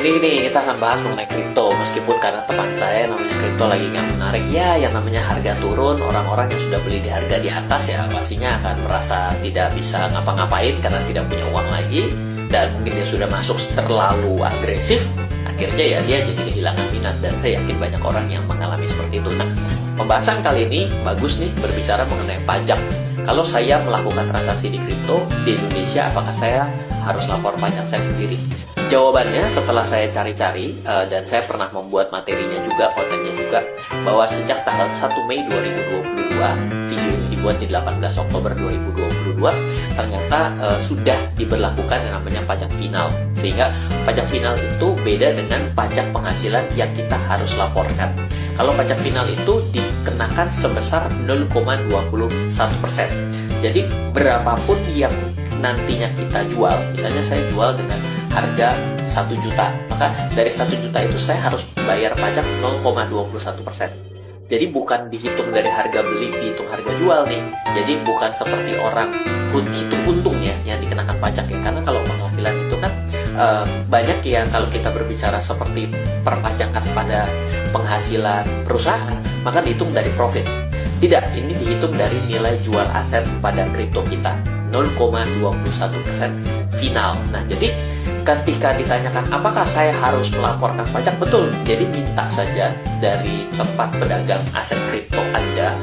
ini kita akan bahas mengenai kripto. Meskipun karena teman saya namanya kripto lagi nggak menarik, ya yang namanya harga turun, orang-orang yang sudah beli di harga di atas ya pastinya akan merasa tidak bisa ngapa-ngapain karena tidak punya uang lagi, dan mungkin dia sudah masuk terlalu agresif, akhirnya ya dia jadi kehilangan minat, dan saya yakin banyak orang yang mengalami seperti itu. Nah, pembahasan kali ini bagus nih berbicara mengenai pajak. Kalau saya melakukan transaksi di kripto di Indonesia, apakah saya harus lapor pajak saya sendiri? Jawabannya setelah saya cari-cari, dan saya pernah membuat materinya juga, kontennya juga, bahwa sejak tanggal 1 Mei 2022, video ini dibuat di 18 Oktober 2022, ternyata sudah diberlakukan yang namanya pajak final. Sehingga pajak final itu beda dengan pajak penghasilan yang kita harus laporkan. Kalau pajak final itu dikenakan sebesar 0,21%. Jadi berapapun yang nantinya kita jual, misalnya saya jual dengan harga 1 juta, maka dari 1 juta itu saya harus bayar pajak 0,21%. Jadi bukan dihitung dari harga beli, dihitung harga jual nih. Jadi bukan seperti orang hitung untung ya yang dikenakan pajak ya. Karena kalau penghasilan itu kan banyak yang kalau kita berbicara seperti perpajakan pada penghasilan perusahaan, maka dihitung dari profit. Tidak, ini dihitung dari nilai jual aset pada kripto kita, 0,21% final. Nah, jadi ketika ditanyakan apakah saya harus melaporkan pajak, betul. Jadi minta saja dari tempat pedagang aset kripto Anda,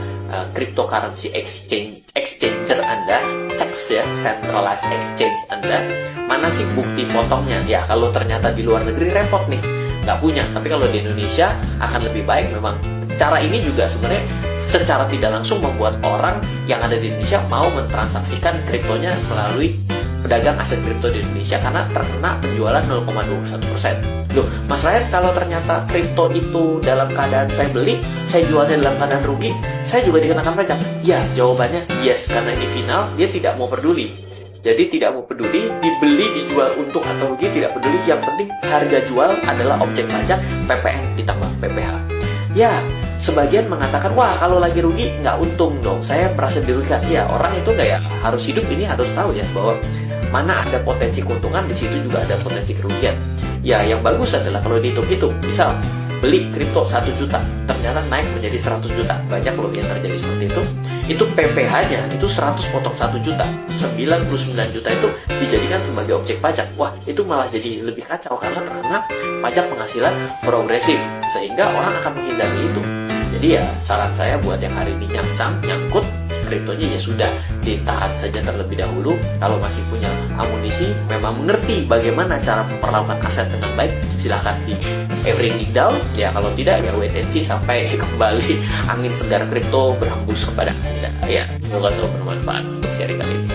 cryptocurrency exchanger Anda, cek ya centralized exchange Anda, mana sih bukti potongnya. Ya kalau ternyata di luar negeri repot nih, nggak punya. Tapi kalau di Indonesia akan lebih baik memang. Cara ini juga sebenarnya secara tidak langsung membuat orang yang ada di Indonesia mau mentransaksikan kriptonya melalui pedagang aset kripto di Indonesia karena terkena penjualan 0,21%. Loh, Mas Ryan, kalau ternyata kripto itu dalam keadaan saya beli, saya jualnya dalam keadaan rugi, saya juga dikenakan pajak? Ya, jawabannya yes, karena ini final, dia tidak mau peduli. Jadi tidak mau peduli, dibeli, dijual untung atau rugi, tidak peduli. Yang penting harga jual adalah objek pajak, PPN ditambah PPh. Ya, sebagian mengatakan, wah kalau lagi rugi nggak untung dong, saya merasa dirugikan. Ya, orang itu nggak ya harus hidup ini harus tahu ya bahwa mana ada potensi keuntungan, di situ juga ada potensi kerugian. Ya, yang bagus adalah kalau dihitung-hitung, misal beli kripto 1 juta, ternyata naik menjadi 100 juta. Banyak loh yang terjadi seperti itu. Itu PPh-nya, itu 100 potong 1 juta. 99 juta itu dijadikan sebagai objek pajak. Wah, itu malah jadi lebih kacau karena terkena pajak penghasilan progresif. Sehingga orang akan menghindari itu. Jadi ya, saran saya buat yang hari ini nyangkut, kriptonya ya sudah ditahan saja terlebih dahulu. Kalau masih punya amunisi, memang mengerti bagaimana cara memperlakukan aset dengan baik, silahkan di everything down. Ya kalau tidak ya wait and see sampai kembali angin segar kripto berhembus kepada Anda. Ya, semoga selalu bermanfaat untuk sharing kali ini.